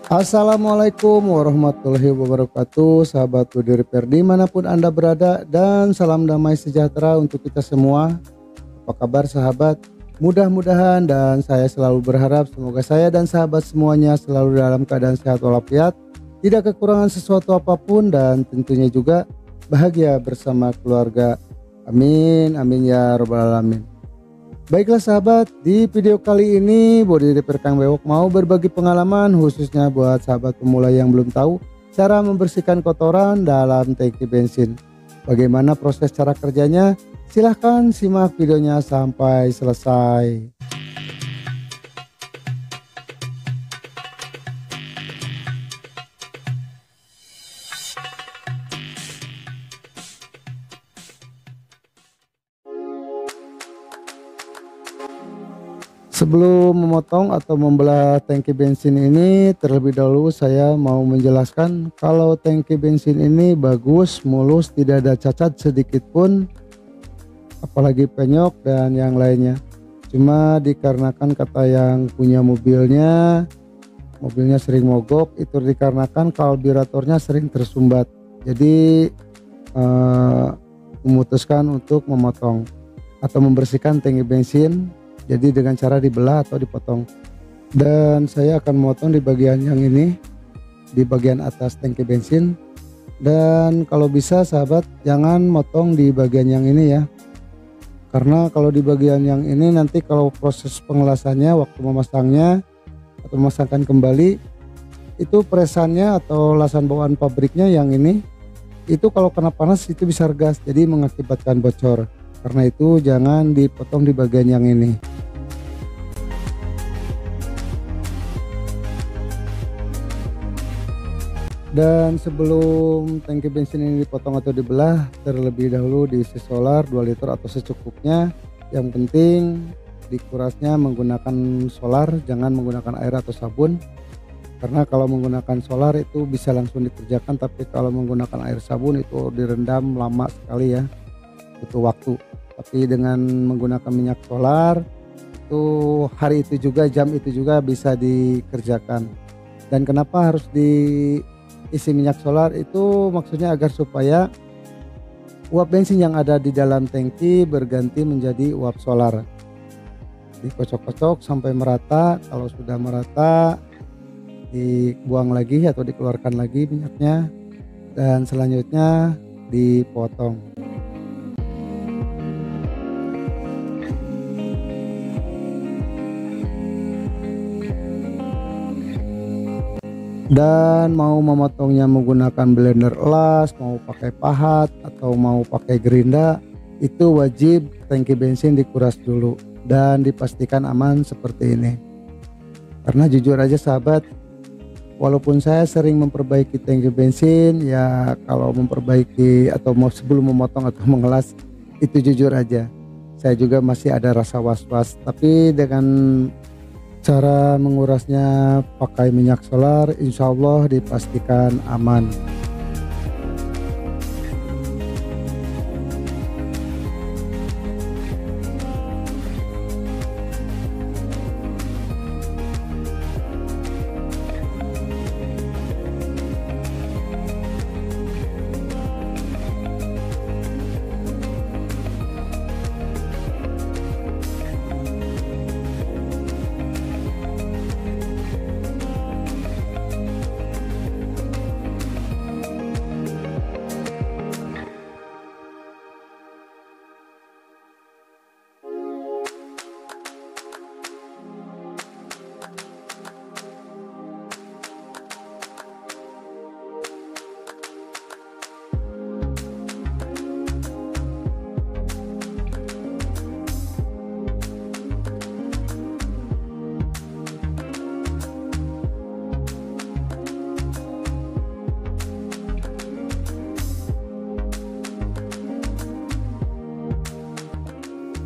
Assalamualaikum warahmatullahi wabarakatuh, sahabat Budi Repair dimanapun Anda berada, dan salam damai sejahtera untuk kita semua. Apa kabar sahabat? Mudah-mudahan dan saya selalu berharap semoga saya dan sahabat semuanya selalu dalam keadaan sehat walafiat, tidak kekurangan sesuatu apapun, dan tentunya juga bahagia bersama keluarga. Amin, amin ya robbal alamin. Baiklah sahabat, di video kali ini Bodi Repair Kang Bewok mau berbagi pengalaman khususnya buat sahabat pemula yang belum tahu cara membersihkan kotoran dalam tangki bensin. Bagaimana proses cara kerjanya? Silahkan simak videonya sampai selesai. Sebelum memotong atau membelah tangki bensin ini, terlebih dahulu saya mau menjelaskan kalau tangki bensin ini bagus, mulus, tidak ada cacat sedikit pun, apalagi penyok dan yang lainnya. Cuma dikarenakan kata yang punya mobilnya sering mogok, itu dikarenakan karburatornya sering tersumbat. Jadi memutuskan untuk memotong atau membersihkan tangki bensin. Jadi dengan cara dibelah atau dipotong, dan saya akan memotong di bagian yang ini, di bagian atas tangki bensin. Dan kalau bisa sahabat jangan motong di bagian yang ini ya, karena kalau di bagian yang ini nanti kalau proses pengelasannya waktu memasangnya atau memasangkan kembali, itu presannya atau lasan bawaan pabriknya yang ini, itu kalau kena panas itu bisa gas, jadi mengakibatkan bocor. Karena itu jangan dipotong di bagian yang ini. Dan sebelum tangki bensin ini dipotong atau dibelah, terlebih dahulu diisi solar 2 liter atau secukupnya. Yang penting dikurasnya menggunakan solar, jangan menggunakan air atau sabun. Karena kalau menggunakan solar itu bisa langsung dikerjakan, tapi kalau menggunakan air sabun itu direndam lama sekali ya, butuh waktu. Tapi dengan menggunakan minyak solar itu hari itu juga, jam itu juga bisa dikerjakan. Dan kenapa harus diisi minyak solar itu, maksudnya agar supaya uap bensin yang ada di dalam tangki berganti menjadi uap solar. Dikocok-kocok sampai merata, kalau sudah merata dibuang lagi atau dikeluarkan lagi minyaknya, dan selanjutnya dipotong. Dan mau memotongnya menggunakan blender elas, mau pakai pahat atau mau pakai gerinda, itu wajib tangki bensin dikuras dulu dan dipastikan aman seperti ini. Karena jujur aja sahabat, walaupun saya sering memperbaiki tangki bensin ya, kalau memperbaiki atau mau sebelum memotong atau mengelas itu jujur aja saya juga masih ada rasa was-was. Tapi dengan cara mengurasnya pakai minyak solar, insya Allah dipastikan aman.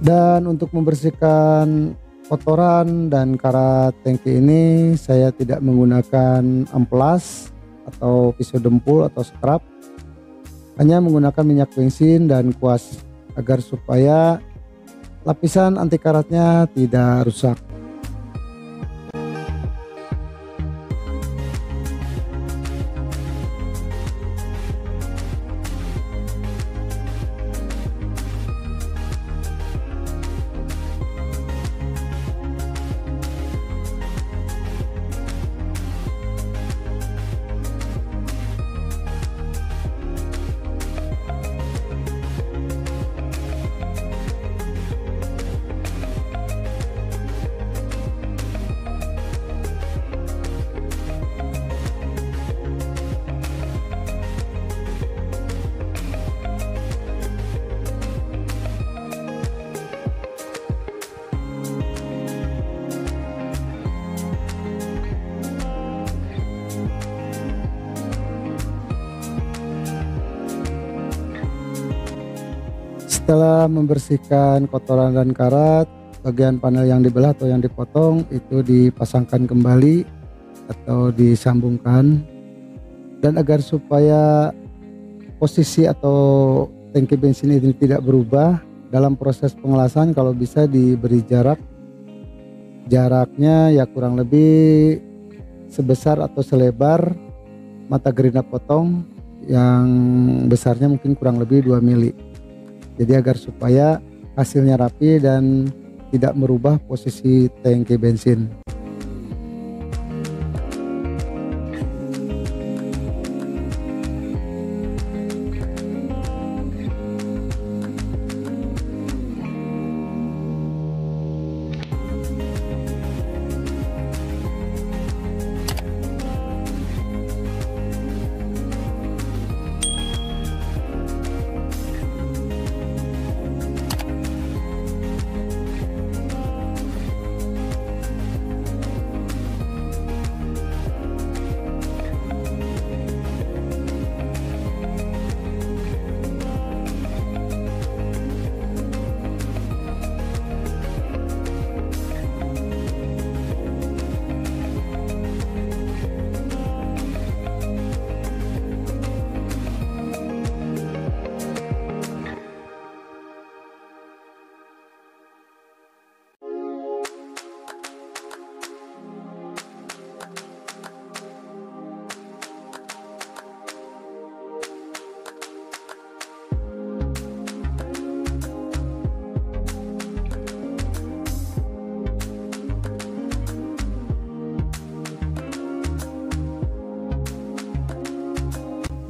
Dan untuk membersihkan kotoran dan karat tangki ini saya tidak menggunakan amplas atau pisau dempul atau scrub, hanya menggunakan minyak bensin dan kuas agar supaya lapisan anti karatnya tidak rusak. Setelah membersihkan kotoran dan karat, bagian panel yang dibelah atau yang dipotong itu dipasangkan kembali atau disambungkan. Dan agar supaya posisi atau tangki bensin ini tidak berubah dalam proses pengelasan, kalau bisa diberi jaraknya ya kurang lebih sebesar atau selebar mata gerinda potong, yang besarnya mungkin kurang lebih 2 mili. Jadi agar supaya hasilnya rapi dan tidak merubah posisi tangki bensin.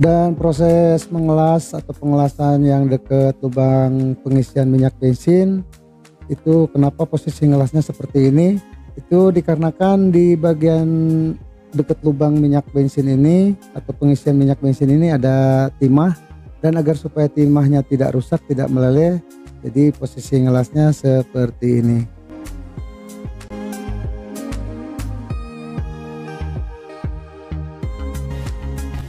Dan proses mengelas atau pengelasan yang dekat lubang pengisian minyak bensin itu, kenapa posisi ngelasnya seperti ini, itu dikarenakan di bagian dekat lubang minyak bensin ini atau pengisian minyak bensin ini ada timah, dan agar supaya timahnya tidak rusak, tidak meleleh, jadi posisi ngelasnya seperti ini.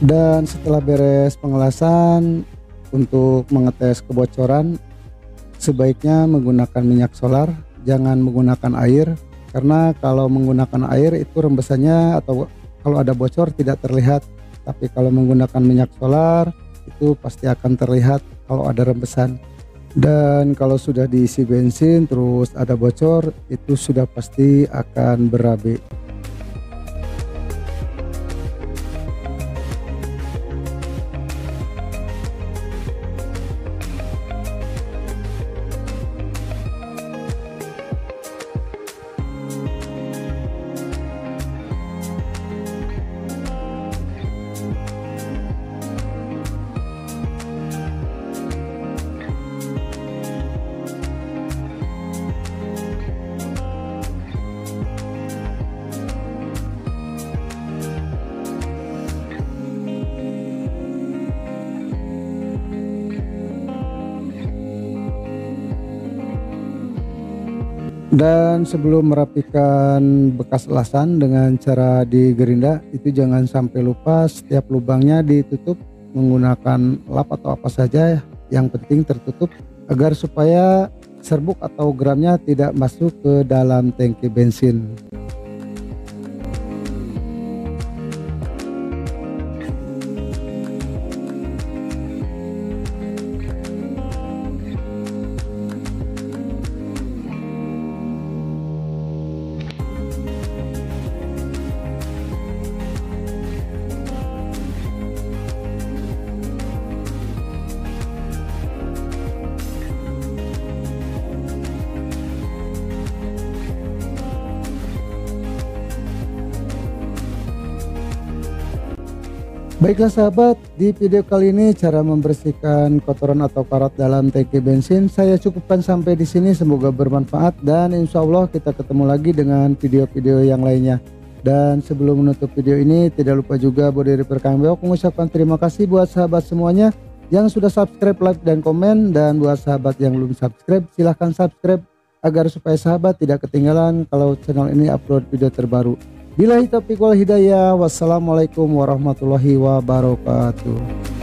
Dan setelah beres pengelasan, untuk mengetes kebocoran sebaiknya menggunakan minyak solar, jangan menggunakan air, karena kalau menggunakan air itu rembesannya atau kalau ada bocor tidak terlihat, tapi kalau menggunakan minyak solar itu pasti akan terlihat kalau ada rembesan. Dan kalau sudah diisi bensin terus ada bocor, itu sudah pasti akan berabe. Dan sebelum merapikan bekas elasan dengan cara digerinda, itu jangan sampai lupa setiap lubangnya ditutup menggunakan lap atau apa saja, yang penting tertutup agar supaya serbuk atau gramnya tidak masuk ke dalam tangki bensin. Baiklah sahabat, di video kali ini cara membersihkan kotoran atau karat dalam tangki bensin saya cukupkan sampai di sini. Semoga bermanfaat dan insya Allah kita ketemu lagi dengan video-video yang lainnya. Dan sebelum menutup video ini, tidak lupa juga Bodi Repair Kang Beok mengucapkan terima kasih buat sahabat semuanya yang sudah subscribe, like, dan komen. Dan buat sahabat yang belum subscribe, silahkan subscribe agar supaya sahabat tidak ketinggalan kalau channel ini upload video terbaru. Billahi taufiq wal hidayah. Wassalamualaikum warahmatullahi wabarakatuh.